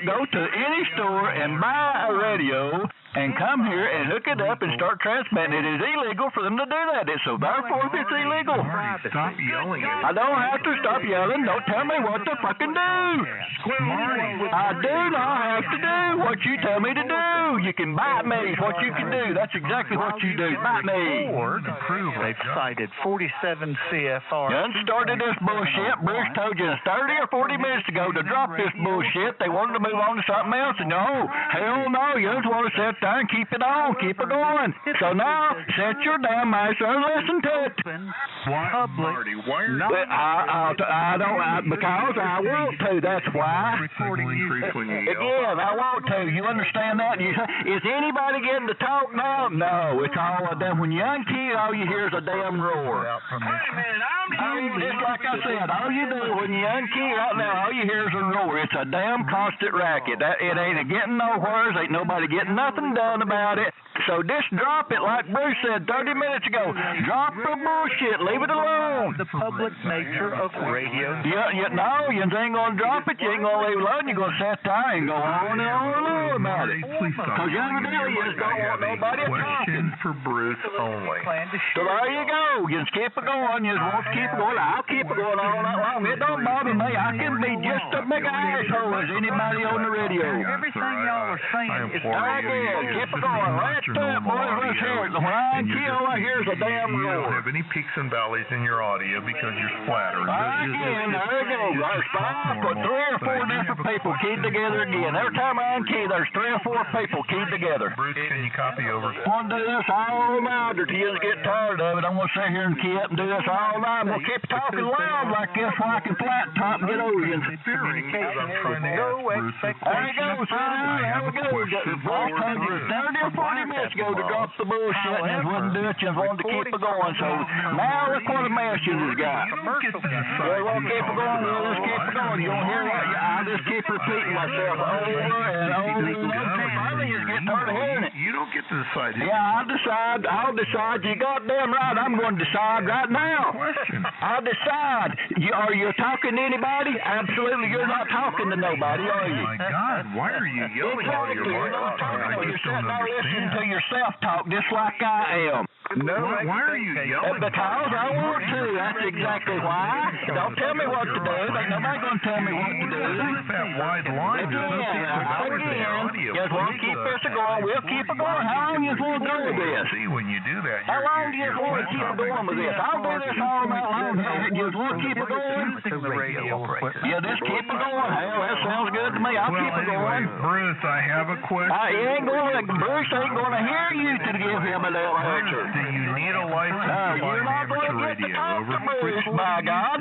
Go to any store and buy a radio and come here and hook it up and start transmitting. It is illegal for them to do that. So therefore, it's illegal. Marty, stop yelling at me. I don't have to stop yelling. Don't tell me what to fucking do. Marty. I do not have to do what you tell me to do. You can bite me. It's what you can do. That's exactly what you do. Bite me. They've cited 47 CFR. You done started this bullshit. Bruce told you 30 or 40 minutes ago to drop this bullshit. They wanted to move on to something else. And no, hell no. You just want to sit there and keep it on. Keep it going. So now, set your damn mouth and listen to it. Why, Marty? Why are you... I don't, because I want to. That's why. Again, I want to. You understand that? Is anybody getting to talk now? No. It's all of them. When you unkey, all you hear is a damn roar. Wait a minute, Just like I said, all you do when you unkey out now, all you hear is a roar. It's a damn constant racket. It ain't getting nowhere. Ain't nobody getting nothing done about it. So just drop it, like Bruce said 30 minutes ago. Drop the bullshit. Leave it alone. The public nature of radio. No, you ain't going to drop it. You ain't going to leave it alone. You're going to sit there and go on and on about it. Because evidently you just don't want nobody talking. Question for Bruce only. So there you go. You just keep it going. You just want to keep it going. I'll keep it going all night long. It don't bother me. I can be just as big an asshole as anybody on the radio. Everything y'all are saying is keep it going. Right there, boys. Let's hear it. When I kill, all I hear is a damn You don't roar. have any peaks and valleys in your audio because you're flattered. Again, there you go. There's 3 or 4 different people keyed together again. Every time I unkey, there's 3 or 4 people keyed together. Bruce, can you copy over? I'm going to do this all night until you get tired of it. I'm going to sit here and key up and do this all night. I'm going to keep talking loud like this so I can flat top and get over you. I'm trying to ask Bruce a There you question. go, son. There we go. Bruce told you 30 or 40 minutes ago to drop the bullshit and wouldn't do it. You wanted to keep it going. So now look what a mess you just got. We'll keep it going. We'll just keep it going. You don't hear what I just keep repeating myself over and over and over. Finally, you get tired of hearing it. You don't get to decide. Yeah, I'll decide. You goddamn right. I'm going to decide right now. Question. I'll decide. Are you talking to anybody? Absolutely, you're not talking to nobody, are you? Oh my God, why are you yelling out of your You're not microphone? talking. I You're just sitting don't there listening to understand. yourself talk just like I am. Why are you yelling? Because I want to. That's exactly why. Don't tell me what to do. Ain't nobody going to tell me what to do. That wide line. Just want to keep this going. We'll keep it going. How long you want to go with this? See, when you do that, How long do you want to keep it going with this? I'll do this all night long. You just want to keep it going? Yeah, just keep it going. Hell, that sounds good to me. I'll keep it going. Bruce, I have a question. Bruce ain't going to hear you to give him a little answer. Do you need a license to buy You're not going amateur to get to radio? talk Over. to Bruce, by God.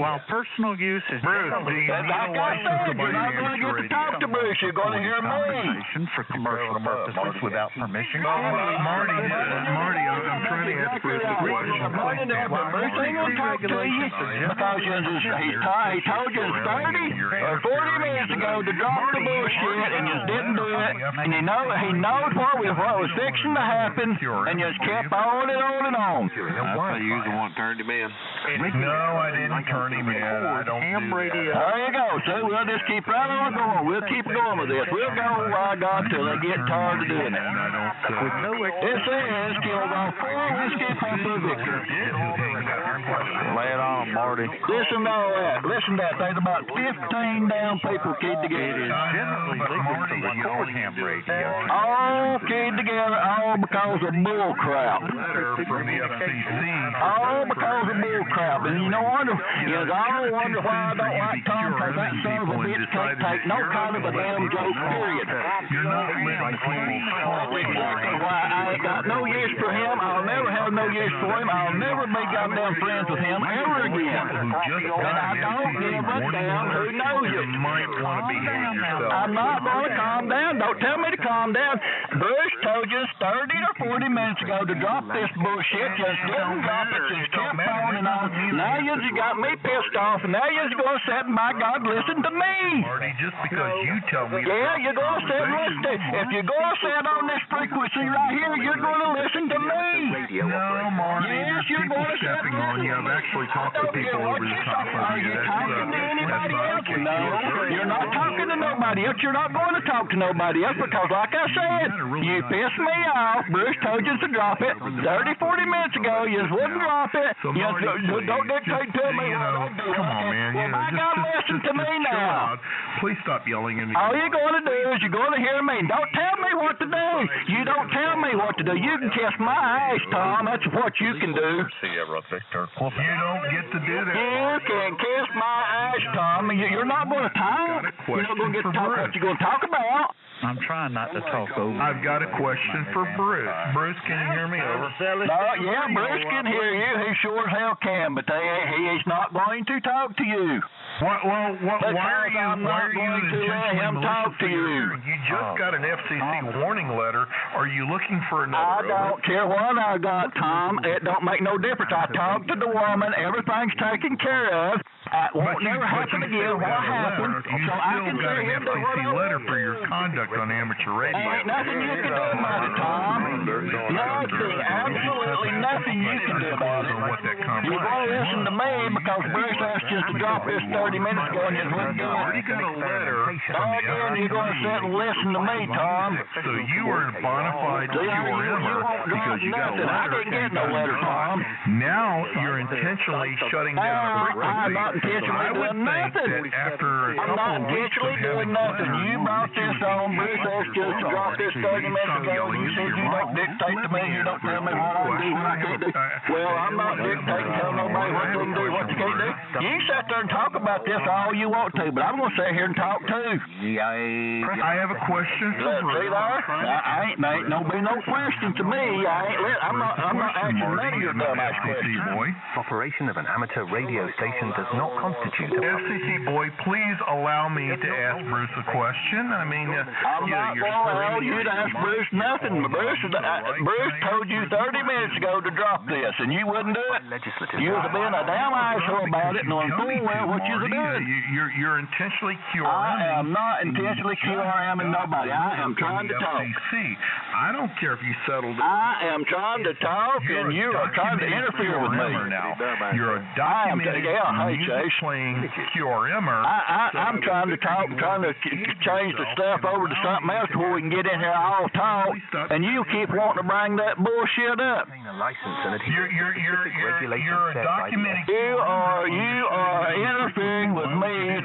While personal use is Bruce, do you need Like a I license said, to buy you're not going to amateur get to talk to radio? Bruce. You're going to hear me. conversation for commercial purposes without permission. Marty, I'm trying to ask Bruce a question. Bruce ain't going to talk to you because he told you 30 or 40 minutes ago to drop the bullshit and you didn't do it. And he knows what was fixing to happen and you just kept on and on and on. I you the one turned him in. No, I didn't turn him in. I don't do that. There you go. So we'll just keep right on going. We'll keep going with this. We'll go, by God, till they get tired of doing it. This is killed off 4 whiskey Papa Victor. Lay it on, Marty. Listen to all that. Listen to that. There's about 15 down people keyed together. Generally legal to record ham radio. All keyed together, all because of bull crap. From the FCC. All because of bull crap. And you know what? I wonder why I don't like Tom, because that son of a bitch can't take no kind of a damn joke, period. You're not living That's exactly why I ain't got no use for him. I'll never have no use for him. I'll never be goddamn friends with him ever again. And I don't give a damn who knows it. You might want to behave yourself. I'm not going to calm down. Don't tell me to calm down. Bruce told you 30 or 40 minutes ago to drop this bullshit. Just didn't drop it. Just kept on and on. Now you just got me pissed off, and now you're just going to sit and, by God, listen to me. Marty, just because you tell me. Yeah, you're going to sit and listen to. If you're going to sit on this frequency right here, you're going to listen to me. No, Marty. Yes, you're people going to sit stepping on you. I've actually talked to people over the top of Are you. you talking to anybody else? No, you're not talking to nobody else. You're not going to talk to nobody else because, like I said, you pissed me off. Bruce told you to drop it 30, 40 minutes ago. You just wouldn't drop it. You don't dictate to me. Come on, man. Well, my God, listen to me now. Please stop yelling at me. All you're going to do is you're going to hear me. Don't tell me what to do. You don't tell me what to do. You can kiss my ass, Tom. That's what you can do. You don't get to do that. You can kiss my ass, Tom. You're not going to talk. You're not going to get to talk what you're going to talk about. I'm trying not to talk over. I've got a question for Bruce. Bruce, can you hear me? Over. Yeah, Bruce can hear you. He sure as hell can, but he is not going to talk to you. Why are you him talk to you? You just got an FCC warning letter. Are you looking for I another? don't care what I got, Tom. It don't make no difference. I talked to the woman. Everything's taken care of. It won't never happen again. What happened? So I can got say an FCC letter for your conduct on amateur radio. Ain't nothing you can do about it, Tom. Nothing. Absolutely nothing you can do about it. You're going to listen to me because Bruce asked you to drop this 30 minutes ago and you wouldn't do it. I already got a letter from the Again, you're going to sit and listen to me, Tom. So you were a bona fide QRMer because you got a letter. I didn't get no letter, Tom. Now you're intentionally shutting down frequency. I'm not intentionally doing nothing. I'm not intentionally doing nothing. You brought this on. Bruce asked you to drop this 30 minutes ago. You said you don't dictate to me. You don't tell me what I can do, what I can't do. Well, I'm not dictating, telling nobody what they can do, what you can't do. You sit there and talk about this all you want to, but I'm going to sit here and talk too. I have a question for Bruce. See there? Ain't no question to me. I'm not asking none of your dumbass questions. Operation of an amateur radio station does not constitute a FCC boy, please allow me to ask Bruce a question. I mean, I'm not going to allow you to ask Bruce nothing. Bruce told you 30 minutes ago to drop this, and you wouldn't do it. You was being a damn asshole about it, knowing full well what you was doing. You're intentionally QRMing. I am not intentionally QRMing nobody. I am trying to talk. I don't care if you settled it. I am trying to talk, and you are trying to interfere with me. You're a documented playing QRMer. I'm trying to talk, trying to change the stuff over to something else where we can get in here all talk, and you keep wanting to bring that bullshit up. You're a documented. You are interfering with me,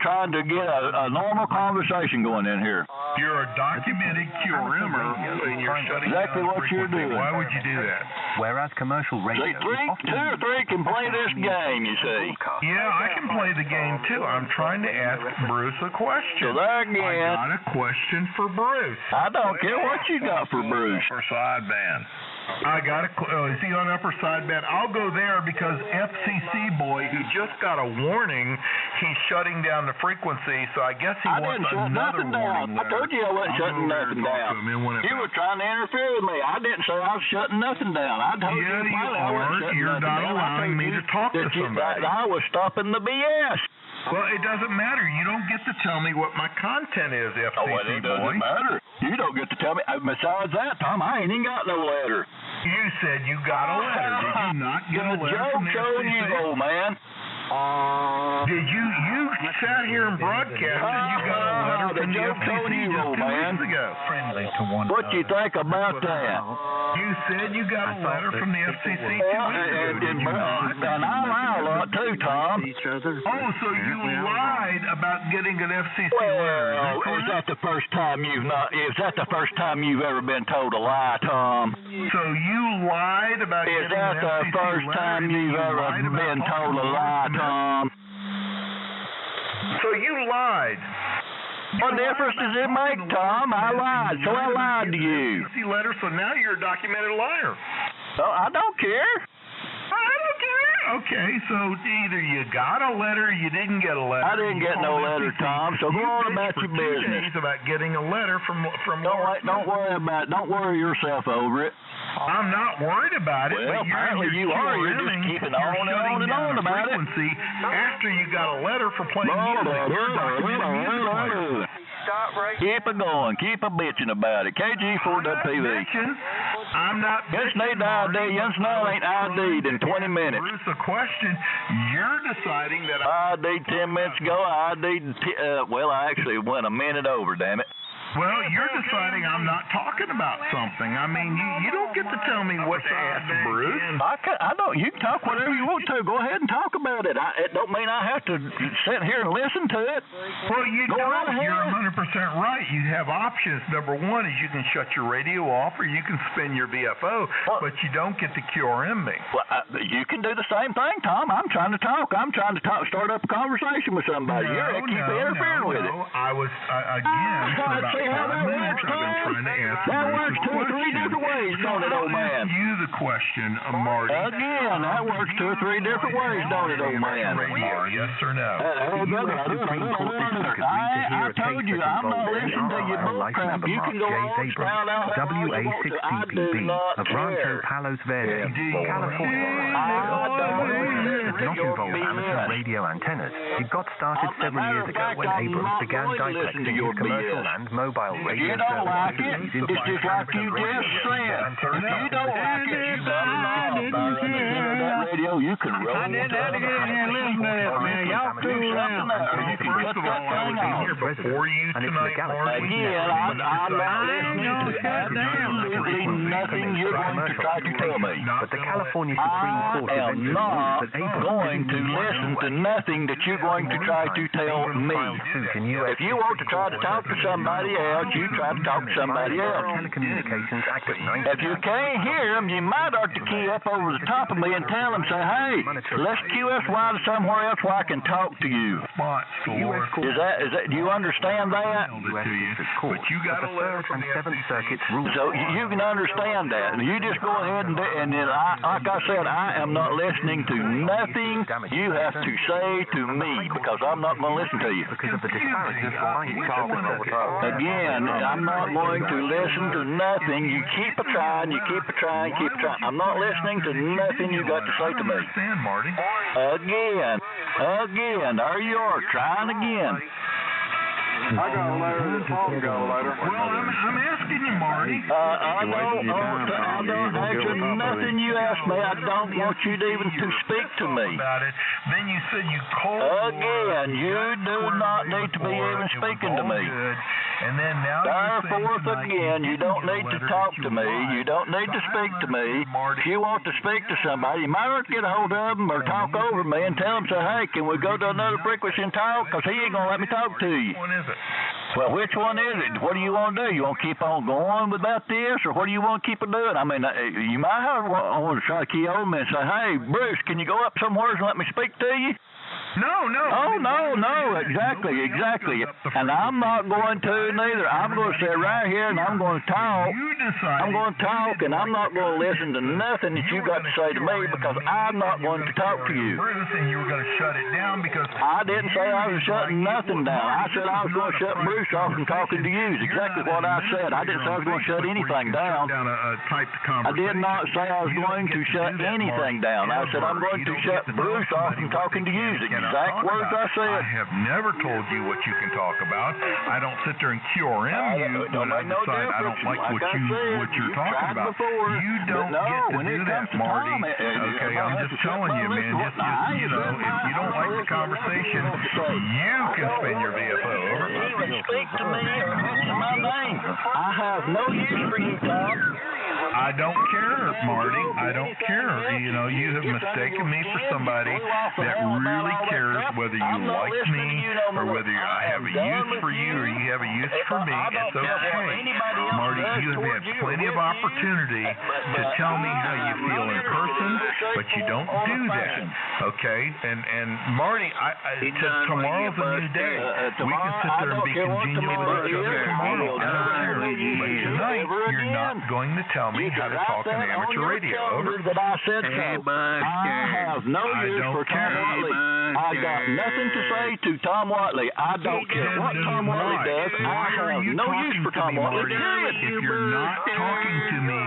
trying to get a normal conversation going in here. You're a documented QRMer, and you're shutting exactly down what you're doing. Why would you do that? Whereas commercial radio. See, two or three can play this game, you see. Yeah, I can play the game too. I'm trying to ask Bruce a question. So there again. I got a question for Bruce. I don't care what you got for Bruce. For sideband. I got is he on upper sideband? I'll go there because FCC boy who just got a warning, he's shutting down the frequency, so I guess he wants another warning. I told you I wasn't shutting nothing down. You were trying to interfere with me. I didn't say I was shutting nothing down. I told you I wasn't shutting You're not allowing me to talk to somebody. I was stopping the BS. Well, it doesn't matter. You don't get to tell me what my content is, FCC boy. It doesn't matter. You don't get to tell me. Besides that, Tom, I ain't even got no letter. You said you got a letter. Did you not get a letter from the FCC? You, old man. Did you sat here and broadcast and you got a letter from the FCC just 2 weeks ago? Friendly to one what do you think about that? You said you got a letter from the FCC 2 weeks ago. And I lie a lot too, Tom. Oh, so you lied about getting an FCC letter? Is that the first time you've ever been told a lie, Tom? So you lied about getting an FCC letter? Is that the first time you've ever been told a lie, Tom? So you lied. What difference does it make, Tom? I lied, so I lied to you. Letter, so now you're a documented liar. Oh, I don't care. I don't care. Okay, so either you got a letter or you didn't get a letter. I didn't get no letter, Tom, so go on about your business. About getting a letter from Don't worry about it. Don't worry yourself over it. I'm not worried about it. Well, but apparently you are. You're just keeping on and on and on about it. After you got a letter for playing music. Keep it going. Keep a bitching about it. KG4.TV. I'm not Just need the ID. Young Snow ain't ID'd in 20 minutes. Bruce, the question, you're deciding that I ID'd 10 minutes ago. I ID'd, well, I actually went a minute over, damn it. Well, you're deciding I'm not talking about something. I mean, you don't get to tell me what to ask, Bruce. I don't. You can talk whatever you want to. Go ahead and talk about it. It don't mean I have to sit here and listen to it. Well, you don't. You're 100% right. You have options. Number one is you can shut your radio off or you can spin your VFO, but you don't get to QRM me. Well, you can do the same thing, Tom. I'm trying to talk. Start up a conversation with somebody. You're interfering with it. I was, again, for about how that works, Tom? That works two or three different ways, don't it, old man? You the question, Marty. Again, that works two or three different ways, don't it, old man? Yes or no? I told you, I'm not listening to your bullcrap. You can go on, spout out WA6PPB of Rancho Palos Verdes, California. Not involve amateur radio antennas. It got started several years ago when Abrams began dissecting his commercial and mobile radio services. If you don't like it, it's just like you just said. If you don't like it, you better not about that radio. You can roll it. I didn't listen to it, man. Y'all cool down. You can put that thing on here before you tonight, Marty. Again, I'm not listening to absolutely nothing you're going to try to tell me. But the California Supreme Court eventually ruled that Abrams going to listen to nothing that you're going to try to tell me. If you want to try to talk to somebody else, you try to talk to somebody else. Telecommunications Act of 19. If you can't hear them, you might ought to key up over the top of me and tell them, say, hey, let's QSY to somewhere else where I can talk to you. Is that? Do you understand that? But you got a letter from the Seventh Circuit rule. So you can understand that. You just go ahead and then, like I said, I am not listening to nothing you have to say to me because I'm not going to listen to you. Because of the disparity Again, I'm not going to listen to nothing. You keep a trying, you keep a trying, keep a trying. I'm not listening to nothing you got to say to me. Again, there you are, trying again. I got a letter. Paul got a letter. Well, I'm asking you, Marty. I don't answer nothing you ask me. I don't want you to even to speak to me. About it. Then you said you called. Again, you do not need to be even speaking to me. And then now therefore, again, you don't need to talk to me. You don't need to speak to me. If you want to speak to somebody, you might want to get a hold of them or talk over me and tell them, say, hey, can we go to another frequency and talk? Because he ain't going to let me talk to you. Which one is it? Well, which one is it? What do you want to do? You want to keep on going about this, or what do you want to keep on doing? I mean, you might have want to try to key over me and say, hey, Bruce, can you go up somewhere and let me speak to you? No. Oh, no, exactly. And I'm not going to neither. I'm going to sit right here and I'm going to talk. I'm going to talk and I'm not going to listen to nothing that you got to say to me because I'm not going to talk to you. And you were going to shut it down because I didn't say I was shutting nothing down. I said I was going to shut Bruce off from talking to you. It's exactly what I said. I didn't say I was going to shut anything down. I did not say I was going to shut anything down. I said I'm going to shut Bruce off from talking to you. Exact words I said. I have never told you what you can talk about. I don't sit there and QRM you when I decide I don't like what you're talking about. You don't get to do that, Marty. Okay, I'm just telling you, man. Just if you don't like the conversation, you can spin your VFO over. You can speak to me or mention my name. I have no use for you, Tom. I don't care, Marty. I don't care. You have mistaken me for somebody that really cares whether you like me or whether I have a use for you or you have a use for me. It's okay. Marty, you have had plenty of opportunity to tell me how you feel in person, but you don't do that. Okay? And Marty, tomorrow's a new day. We can sit there and be congenial with each other tomorrow. I don't care. But tonight, you're not going to tell me me how to talk on amateur radio. Over. That I said Hey, so. Buster. I have no use for Tom Watley. I got nothing to say to Tom Watley. I don't care what Tom Watley does. I have no use for Tom Watley. Period. If you're not talking to me,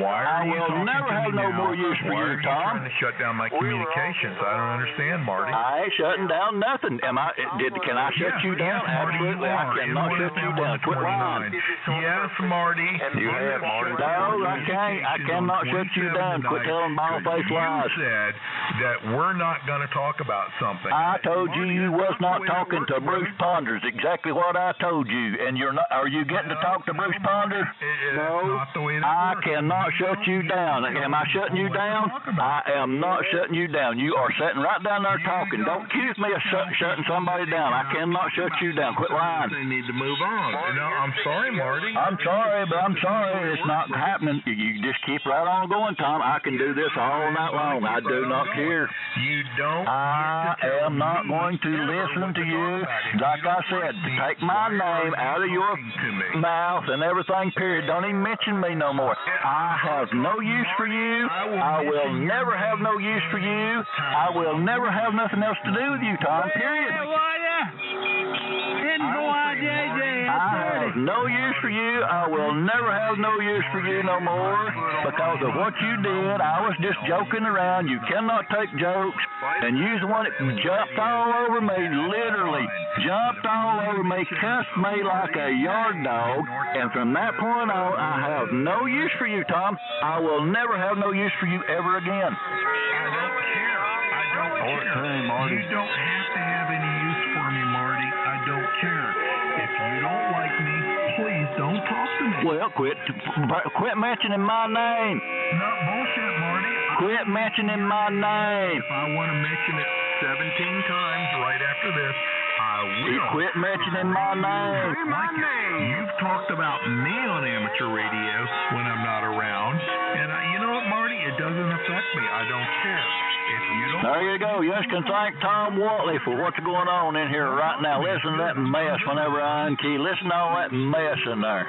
why are you talking to me now? I will never have no more use for you, Tom. Why are you trying to shut down my communications? I don't understand, Marty. I ain't shutting down nothing. Can I shut you down? Absolutely. I cannot shut you down. Quit lying. Yes, Marty. You have, Marty. No, I can't. I cannot shut you down. Quit telling bald-faced lies. You said that we're not going to talk about something. I told you was not talking to Bruce Ponders. Exactly what I told you. And you're not. Are you getting to talk to Bruce Ponders? No. I cannot shut you down. Am I shutting you down? I am not shutting you down. You are sitting right down there talking. Don't accuse me of shutting somebody down. I cannot shut you down. Quit lying. They need to move on. No, I'm sorry, Marty. I'm sorry, but I'm sorry. It's not happening. You just keep right on going, Tom. I can do this all night long. I do not care. You don't. I am not going to listen to you. Like I said, take my name out of your mouth and everything, period. Don't even mention me no more. I have no use for you. I will never have no use for you. I will never have nothing else to do with you, Tom, period. I have no use for you. I will never have no use for you no more because of what you did. I was just joking around. You cannot take jokes. And you're the one that jumped all over me, literally jumped all over me, cussed me like a yard dog. And from that point on, I have no use for you, Tom. I will never have no use for you ever again. I don't care. I don't care. Hey, Marty. You don't have to have any use for me, Marty. I don't care. If you don't like me, please don't talk to me. Well, quit mentioning my name. Not bullshit, Marty. Quit mentioning my name. If I want to mention it 17 times right after this, I will. Quit mentioning my name. You've talked about me on amateur radio when I'm not around, and you know what, Marty? It doesn't affect me. I don't care. If you don't. There you go. You just can thank Tom Watley for what's going on in here right now. Listen to that mess whenever I unkey. Listen to all that mess in there.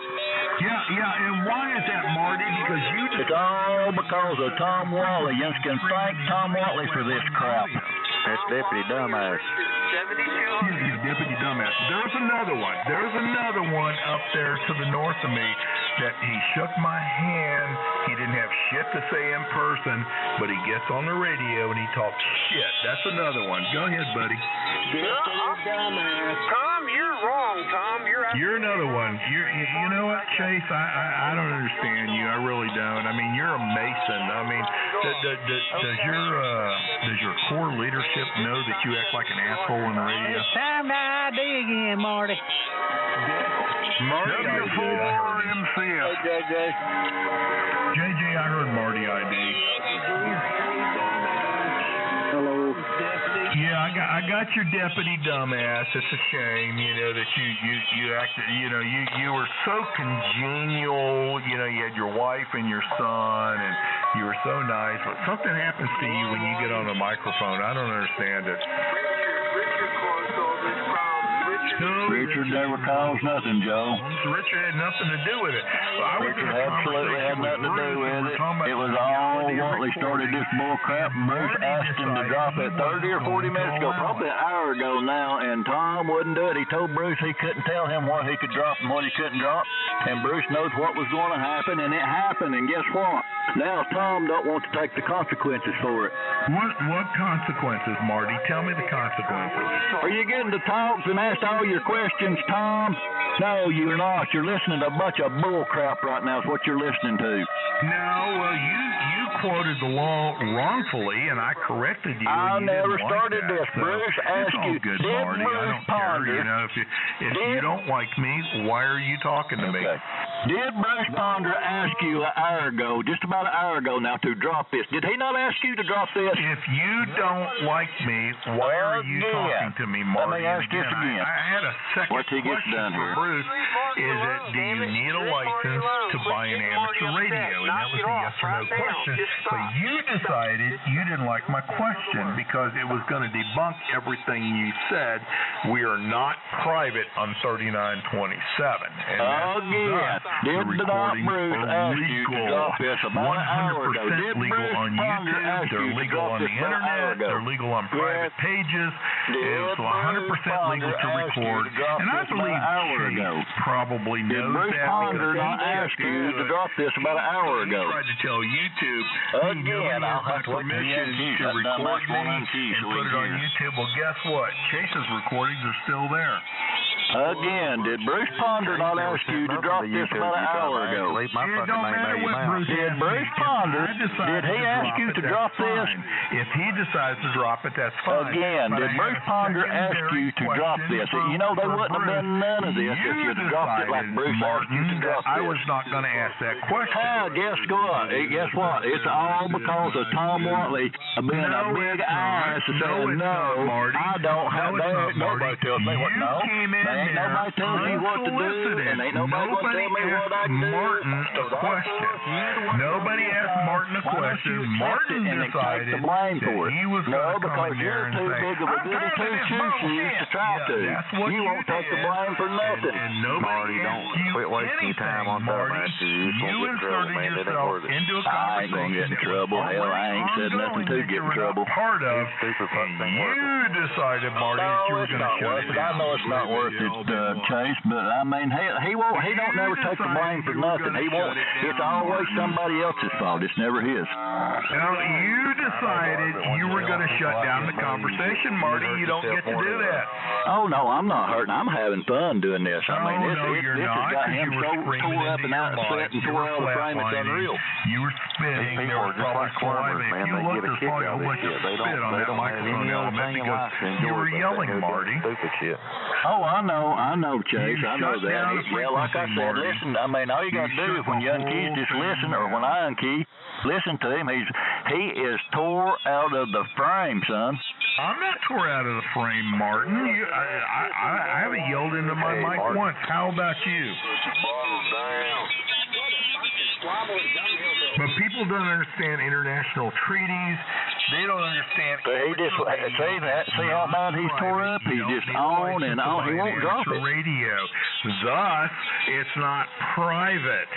Yeah, and why is that, Marty? Because you just... It's all because of Tom Watley. You just can thank Tom Watley for this crap. That's Deputy Dumbass. He's Deputy Dumbass. There's another one. There's another one up there to the north of me that he shook my hand. He didn't have shit to say in person, but he gets on the radio and he talks shit. That's another one. Go ahead, buddy. Tom, you're wrong, Tom. You're another one. You know what, Chase? I don't understand you. I really don't. I mean, you're a Mason. I mean, does your core leadership know that you act like an asshole on the radio? It's time to ID again, Marty. Marty W4MC. JJ, I heard Marty ID. Hello. Yeah, I got your deputy dumbass. It's a shame, that you acted, you were so congenial. You had your wife and your son, and you were so nice. But something happens to you when you get on the microphone. I don't understand it. Richard caused all this problem. Richard never caused nothing, Joe. Richard had nothing to do with it. Richard absolutely had nothing to do with it. It was all Watley started this bull crap. Bruce asked him to drop it 30 or 40 minutes ago, probably an hour ago now, and Tom wouldn't do it. He told Bruce he couldn't tell him what he could drop and what he couldn't drop, and Bruce knows what was going to happen, and it happened, and guess what? Now Tom don't want to take the consequences for it. What consequences, Marty? Tell me the consequences. Are you getting to talk and ask all your questions, Tom? No, you're not. You're listening to a bunch of bull crap right now is what you're listening to. No, well, you quoted the law wrongfully, and I corrected you. I never started like this. Bruce asked you, good, did Marty. Bruce Ponder... If you don't like me, why are you talking to me? Did Bruce Ponder ask you an hour ago, just about an hour ago now, to drop this? Did he not ask you to drop this? If you don't like me, why are you talking to me, Marty? Let me ask this again. I had a second Once he gets question done for here. Bruce. Is it, do you need a license to buy an amateur radio? And that was a yes or no question. But you decided you didn't like my question because it was going to debunk everything you said. We are not private on 3927. And The recordings are legal. 100% legal on YouTube. They're legal on the internet. They're legal on private pages. It's 100% legal to record. And I believe Chase probably knows that because he asked you to drop this about an hour ago. He tried to tell YouTube, again, I'll have permission to record me and put it on YouTube. Well, guess what? Chase's recordings are still there. Again, did Bruce Ponder not ask you to drop this about an hour ago? It don't matter what Bruce did. Bruce Ponder, did he ask you to drop this? If he decides to drop it, that's fine. Again, did Bruce Ponder ask you to drop this? You know, there wouldn't have been none of this if you'd dropped it like Bruce asked you to drop this. I was not going to ask that question. Guess what? It's all because of Tom Watley being a big ass and saying, no, I don't have that. Nobody tells me what, no. Ain't nobody tells me what to do, and ain't nobody going to tell me what I can do. Martin a question. Nobody asked Martin a question. Martin decided that he was going to come in there and say, big of a goody two-shoes to try to. You won't take the blame for nothing. And nobody asked you anything, Marty. You inserted yourself into a conversation. I ain't going to get in trouble. Hell, I ain't said nothing to get in trouble. Part of, and you decided, Marty, that you were going to shut it down. I know it's not worth it, Chase, but I mean, he don't never take the blame for nothing. He won't. It's always somebody else's fault. It's never his. Now, you decided you were going to shut down the conversation, Marty. You don't get to do that. Oh, no, I'm not hurting. I'm having fun doing this. I mean, this has got him so tore up and upset and tore out of the frame, it's unreal. You were spitting. There was probably slime. If you look, there's probably a whole bunch of spit on that microphone element because you were yelling, Marty. Oh, I know, Chase. I know that. Yeah, like I said, listen, I mean, all you got to do is when you unkey, just listen, or when I unkey, listen to him. He is tore out of the frame, son. I'm not tore out of the frame, Martin. I haven't yelled into my mic once. How about you? But people don't understand international treaties. They don't understand. He just see how bad he's tore up. He's just on and on. He won't drop it. Radio. Thus, it's not private.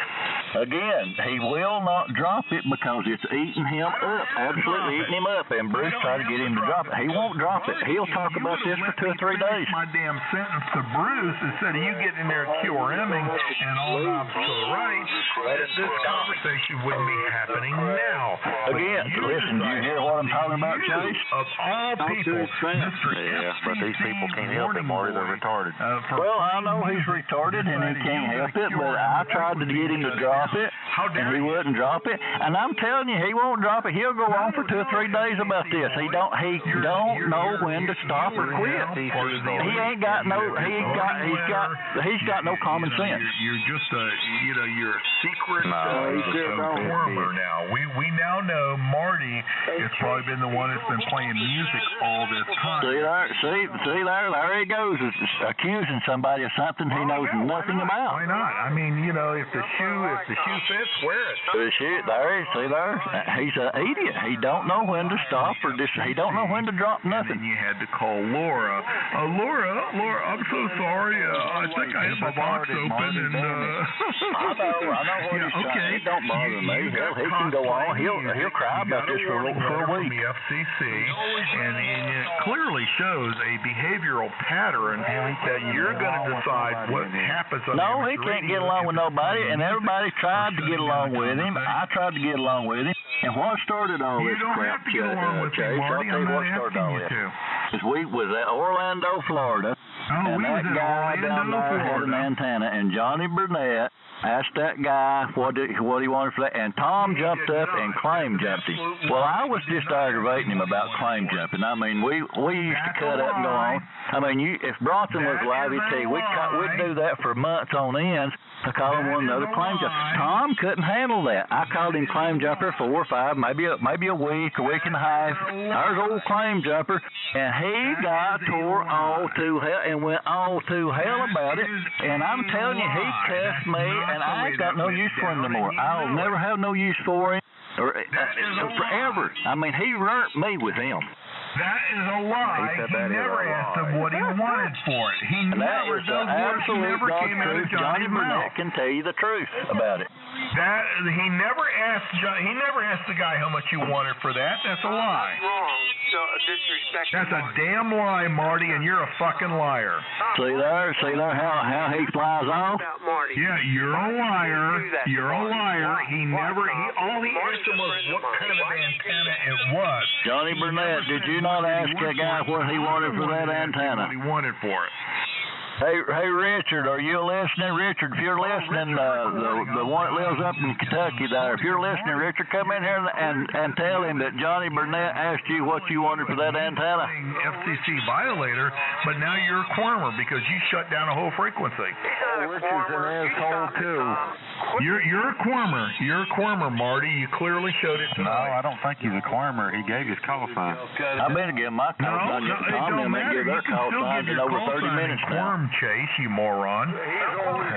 Again, he will not drop it because it's eating him up. Absolutely eating him up. And Bruce tried to get him to drop it. He won't drop it. He'll talk about this for 2 or 3 days. My damn sentence to Bruce instead of you getting in there QRMing and all knobs to the right. This conversation wouldn't be happening now. Again, listen, do you hear what I'm talking about, Chase? Of all people, Mr. Yeah, but these people can't help it, Marty. They're retarded. Well, I know he's retarded and he can't help it, but I tried to get him to drop it, and he wouldn't drop it. And I'm telling you, he won't drop it. He'll go on for 2 or 3 days about this. He don't know when to stop or quit. He ain't got no. He's got no common sense. You're just you're a secret performer now. We now know Marty has probably been the one that's been playing music all this time. See there he goes, accusing somebody of something he knows nothing about. Why not? I mean, if the shoe fits, wear it. See there, he's an idiot. He don't know when to stop or he don't know when to drop nothing. And then you had to call Laura. Laura, I'm so sorry. I think I had my box open and. I know what he's saying. It don't bother me. He can go on. He'll cry about this for a week. From the FCC, and it clearly shows a behavioral pattern that you're going to decide what happens on No, he can't get along with nobody, and everybody tried to get along with him. I tried to get along with him. And what started all this crap, Chase? I'll tell you what started all this. Because we was at Orlando, Florida, and that guy down there had an antenna, and Johnny Burnett asked that guy what he wanted for that, and Tom jumped up and claim jumped him. Well, I was just aggravating him about claim jumping. I mean, we used to cut up and go on. I mean, if Bronson was live, he'd tell you, we'd do that for months on end. I called him one another claim jumper. Tom couldn't handle that. I called him claim jumper 4 or 5, maybe a week and a half. There's old claim jumper, and he got tore all to hell and went all to hell about it. And I'm telling you, he cussed me, and I ain't got no use for him no more. I'll never have no use for him forever. I mean, he burnt me with him. That is a lie. He never asked him what he wanted for it. He never, those words never came out of Johnny's mouth. Can tell you the truth about it. That he never asked the guy how much he wanted for that. That's a lie. Wrong. So disrespect. That's a damn lie, Marty, and you're a fucking liar. See there how he flies off? About Marty. Yeah, you're a liar. You're a liar. All he asked him was what kind of antenna it was. Johnny Burnett, did you not ask that guy what he wanted for that antenna? What he wanted for it. Hey, Richard, are you listening? Richard, if you're listening, the one that lives up in Kentucky there, if you're listening, Richard, come in here and tell him that Johnny Burnett asked you what you wanted for that antenna. FCC violator, but now you're a quirmer because you shut down a whole frequency. Richard's an asshole too. You're a quirmer. You're a quirmer, Marty. You clearly showed it tonight. No, I don't think he's a quirmer. He gave his call sign. I'm going to give my call sign. Tom didn't give their call sign in over 30 minutes now. Chase, you moron.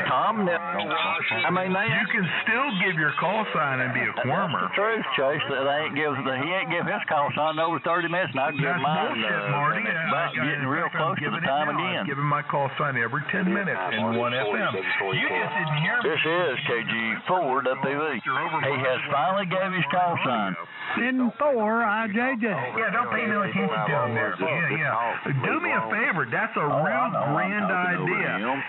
Tom, I mean, you can still give your call sign and be a quirmer. That's the truth, Chase. He ain't give his call sign in over 30 minutes, and I give mine. Bullshit, Marty. About getting real close to the time again. I'm giving my call sign every 10 minutes in 1 FM. You just didn't hear me. This is KG4 WV. He has finally gave his call sign. In 4, IJJ. Yeah, don't pay no attention to him there. Yeah. Do me a favor. That's a real grand idea.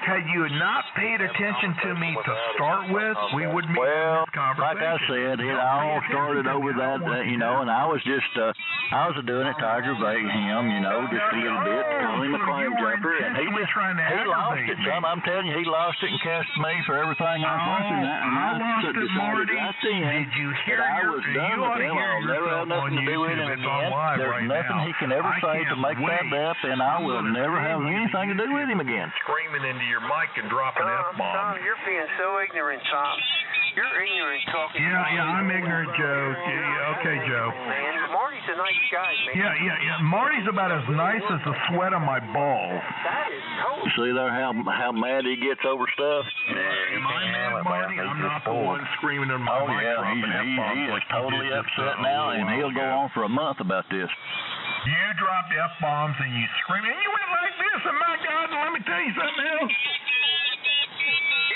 Had you not paid attention to me to start with, we wouldn't be having this conversation. Like I said, it all started over that, and I was just, I was doing it to aggravate him, just a little bit, to call him a claim jumper, and he lost it, son. I'm telling you, he lost it and cast me for everything I was watching that, and I lost it, Marty. Did you hear I was done with him. I'll never have nothing to do with him again. There's nothing he can ever say to make that up, and I will never have anything to do with him again. Screaming into your mic and dropping F-bombs. Tom, you're being so ignorant, Tom. You're ignorant talking. Yeah, I'm ignorant, Joe. Yeah, okay, Joe. Man, Marty's a nice guy, man. Yeah. Marty's about as nice as the sweat on my balls. That is totally. See there how mad he gets over stuff? Am I mad, Marty? I'm not the one screaming in my mic. He is totally upset now, and he'll go on for a month about this. You dropped F-bombs and you scream, and you went like this, and my God, let me tell you something else.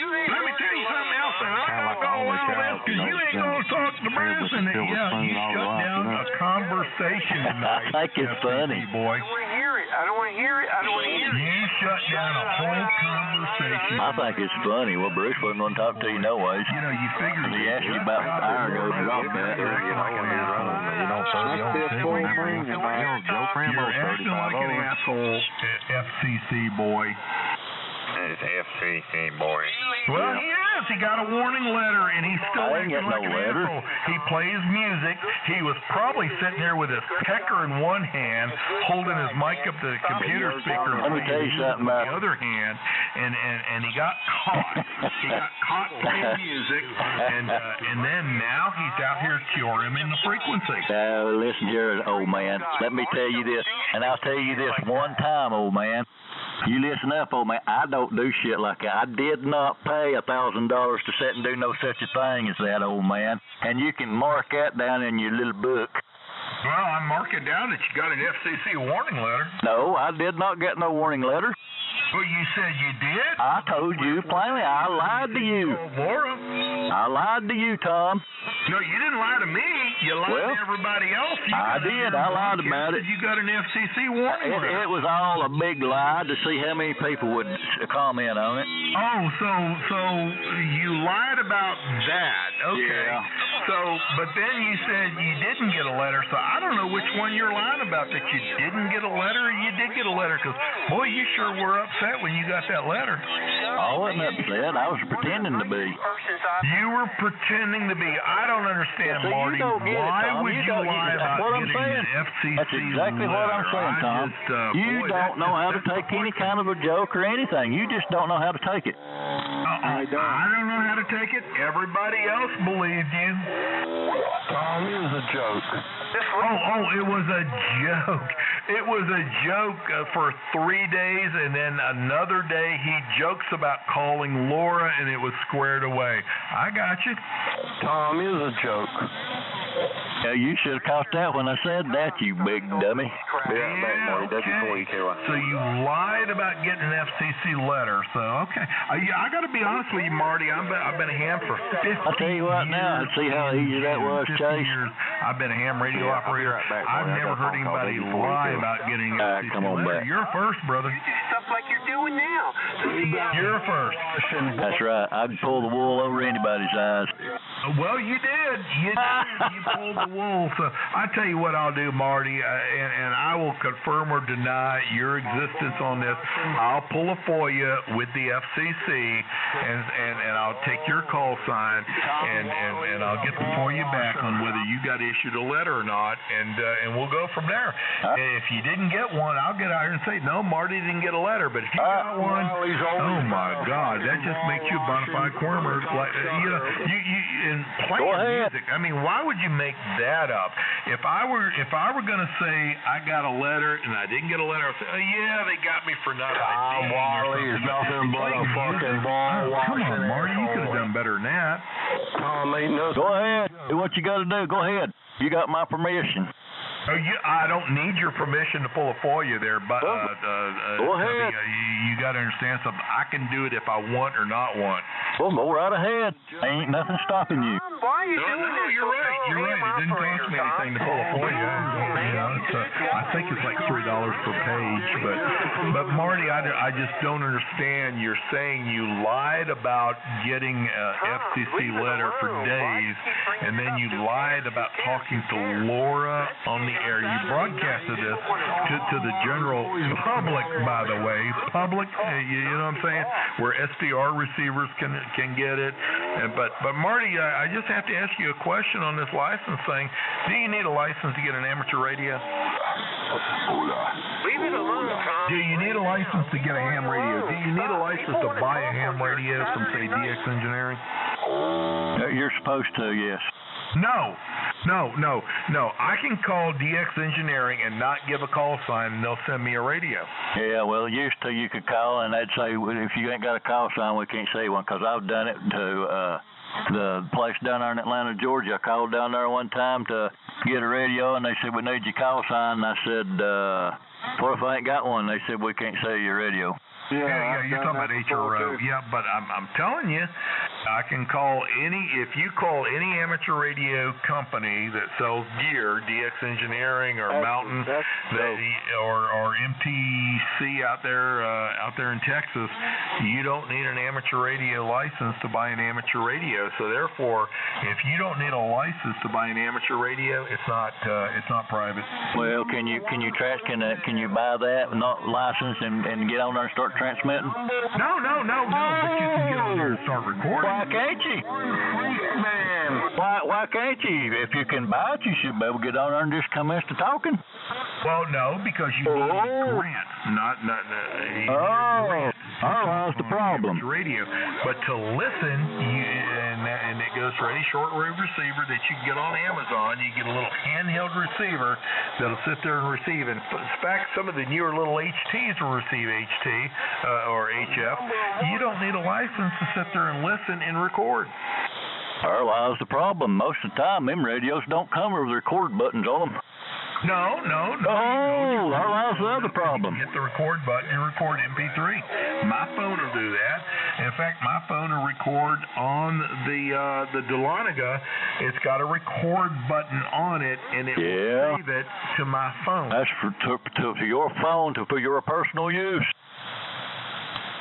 Let me tell you something else, and I'm not going to allow this, because you ain't going to talk to Bruce, and you shut down a conversation tonight. I think it's funny. Boy. I don't want to hear it. You shut down a whole conversation. I think it's funny. Well, Bruce wasn't going to talk to you no ways. You figured he asked you about an hour ago to drop that. You're acting like an asshole, FCC boy. It's FCC boy. Well, he is. He got a warning letter, and he's still acting like an asshole. He plays music. He was probably sitting there with his pecker in one hand, holding his mic up to the computer speaker Let me tell you something with the other hand, and he got caught. He got caught playing music, and then now he's out here curing the frequency. Listen here, old man. Let me tell you this, and I'll tell you this one time, old man. You listen up, old man. I don't do shit like that. I did not pay $1,000 to sit and do no such a thing as that, old man. And you can mark that down in your little book. Well, I mark it down that you got an FCC warning letter. No, I did not get no warning letter. Well, you said you did? I told you plainly. I lied to you. Laura. I lied to you, Tom. No, you didn't lie to me. You lied to everybody else. I did. I lied about it. You got an FCC warning letter. It was all a big lie to see how many people would comment on it. Oh, so you lied about that. Okay. Yeah. But then you said you didn't get a letter, so I don't know which one you're lying about, that you didn't get a letter or you did get a letter, because, boy, you sure were upset when you got that letter. I wasn't upset. I was pretending to be. You were pretending to be. I don't understand, Marty. Why would you lie about getting an FCC That's exactly what I'm saying, Tom. You don't know how to take any kind of a joke or anything. You just don't know how to take it. I don't know how to take it. Everybody else believed you. Tom, it was a joke. Oh, it was a joke. It was a joke for 3 days, and then another day he jokes about calling Laura, and it was squared away. I got you. Tom is a joke. Yeah, you should have caught that when I said that, you big dummy. So you lied about getting an FCC letter. So, okay. I got to be honest with you, Marty. I've been a ham for 50 years. I'll tell you what now. See how easy that was, Chase? I've been a ham radio operator. I've never heard anybody lie about getting an FCC letter. Back. You're first, brother. You do stuff like you're doing now. You're first. That's right. I can pull the wool over anybody's eyes. Well, you did. You pulled the wool. So I tell you what I'll do, Marty, and I will confirm or deny your existence on this. I'll pull a FOIA with the FCC, and I'll take your call sign, and I'll get the FOIA back on whether you got issued a letter or not, and we'll go from there. And if you didn't get one, I'll get out here and say, no, Marty didn't get a letter. But if you got one, oh my God, that just makes you a bona fide quirmer. Like, in playing music. I mean, why would you make that up? If I were gonna say I got a letter and I didn't get a letter, I'd say, oh yeah, they got me for not Tom Warley is nothing but a fucking ball. Come on, Marty, you could have done better than that. Tom ain't nothing. Go ahead. Do what you got to do. Go ahead. You got my permission. I don't need your permission to pull a FOIA there, but go ahead. You got to understand something. I can do it if I want or not want. Well, go right ahead. Ain't nothing stopping you. Why are you doing this? You're right. You're right. It didn't cost me anything to pull a FOIA. I think it's like $3 per page. But Marty, I just don't understand. You're saying you lied about getting an FCC letter for days, and then you lied about talking to Laura on the air. You broadcasted this to the general public, by the way. Public, you know what I'm saying? Where SDR receivers can get it. But Marty, I just have to ask you a question on this license thing. Do you need a license to get an amateur radio? Leave it alone, Tom. Do you need a license to get a ham radio? Do you need a license to buy a ham radio from, say, DX Engineering? You're supposed to, yes. No. I can call DX Engineering and not give a call sign, and they'll send me a radio. Yeah, well, used to you could call, and they'd say, well, if you ain't got a call sign, we can't see one, because I've done it to the place down there in Atlanta, Georgia. I called down there one time to get a radio, and they said, we need your call sign. And I said, what if I ain't got one? They said, we can't see your radio. Yeah, you're talking about HRO. Yeah, but I'm telling you, I can call if you call any amateur radio company that sells gear, DX Engineering or Mountain, or MTC out there in Texas, you don't need an amateur radio license to buy an amateur radio. So therefore, if you don't need a license to buy an amateur radio, it's not private. Well, can you buy that not licensed and get on there and start transmitting? No, but you can get on there and start recording. Why can't you? Why can't you? If you can buy it, you should be able to get on there and just commence to talking. Well, no, because you need a grant, not that's the problem. Radio, but to listen, and it goes for any shortwave receiver that you can get on Amazon. You get a little handheld receiver that'll sit there and receive. In fact, some of the newer little HTs will receive HT or HF. You don't need a license to sit there and listen and record. Well, that's the problem. Most of the time, them radios don't come with record buttons on them. No. Oh, that's the other problem. You hit the record button and record MP3. My phone will do that. In fact, my phone will record on the Delanaga. It's got a record button on it, and it will save it to my phone. That's to your phone for your personal use.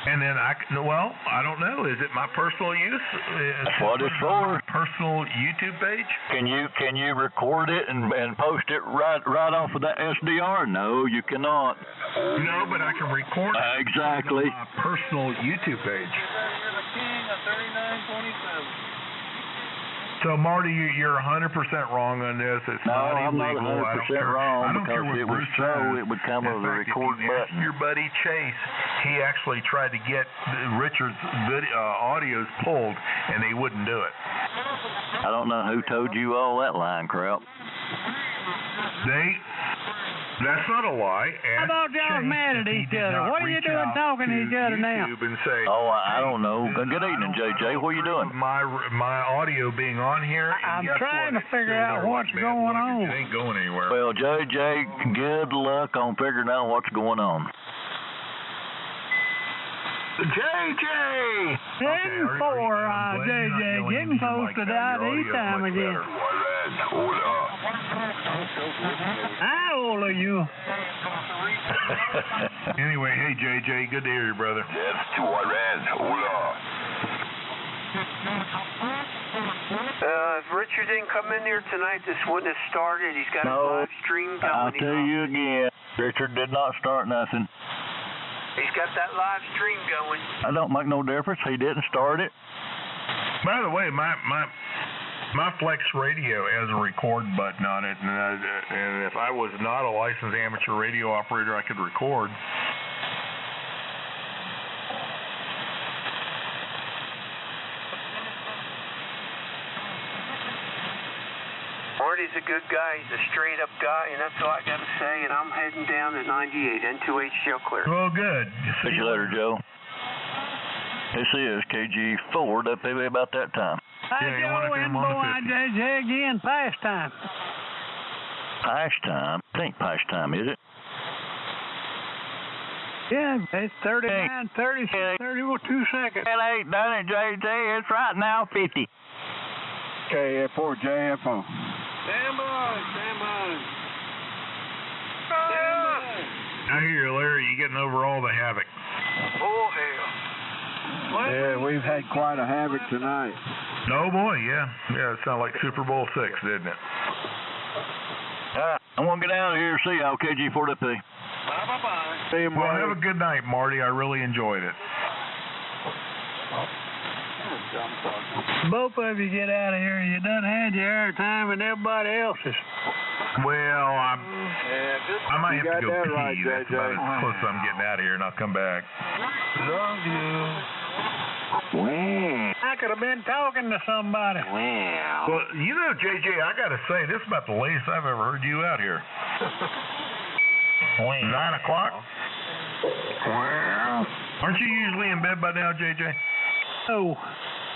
And then I don't know. Is it my personal use? That's what it's for. Personal YouTube page? Can you record it and post it right off of that SDR? No, you cannot. No, but I can record it exactly. on my personal YouTube page. So, Marty, you're 100% wrong on this. It's not illegal. I'm not 100% wrong because it was so it would come with a record button. Your buddy Chase, he actually tried to get Richard's audios pulled, and they wouldn't do it. I don't know who told you all that line crap. That's not a lie. How about y'all mad at each other? What are you doing talking to each other now? And say, Oh, I don't know. Good evening, JJ. What are you doing? My audio being on here. I'm trying to figure out what's going on. It ain't going anywhere. Well, JJ, good luck on figuring out what's going on. JJ! 10-4, JJ, getting posted out anytime again. How old are you? Anyway, hey JJ, good to hear you, brother. If Richard didn't come in here tonight, this wouldn't have started. He's got No, a live stream going. I'll tell you again, Richard did not start nothing. He's got that live stream going. I don't make no difference. He didn't start it. By the way, my Flex Radio has a record button on it, and if I was not a licensed amateur radio operator, I could record. Marty's a good guy. He's a straight-up guy, and that's all I got to say. And I'm heading down to 98, N2H show clear. Well, good. See you later, Joe. This is KG4, up maybe about that time. Hi, Joe, and boy, JJ again, pastime. Pastime? It ain't pastime, is it? Yeah, it's 39, 36, 32 seconds. It ain't done it, JJ. It's right now 50. KF4, JFO. Stand by. I hear you, Larry. You getting over all the havoc. Oh, hell. Yeah, we've had quite a havoc tonight. No, boy, yeah. Yeah, it sounded like Super Bowl VI, didn't it? I'm going to get out of here and see y'all, KG4WP. Bye-bye. See you, Well, Marty. have a good night, Marty. I really enjoyed it. Both of you get out of here. You done had your airtime and everybody else's. Well, I might have to go pee. Right, That's about as close as I'm getting out of here, and I'll come back. Love you. I could have been talking to somebody. Well, you know, JJ, I got to say, this is about the latest I've ever heard you out here. 9 o'clock? Well, Aren't you usually in bed by now, JJ? Oh.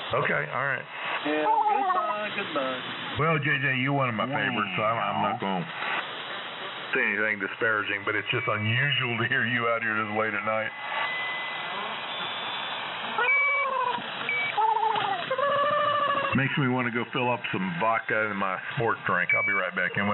Okay, all right. Yeah, goodbye. Well, JJ, you're one of my favorites, so I'm not going to say anything disparaging, but it's just unusual to hear you out here this late at night. Makes me want to go fill up some vodka in my sport drink. I'll be right back in.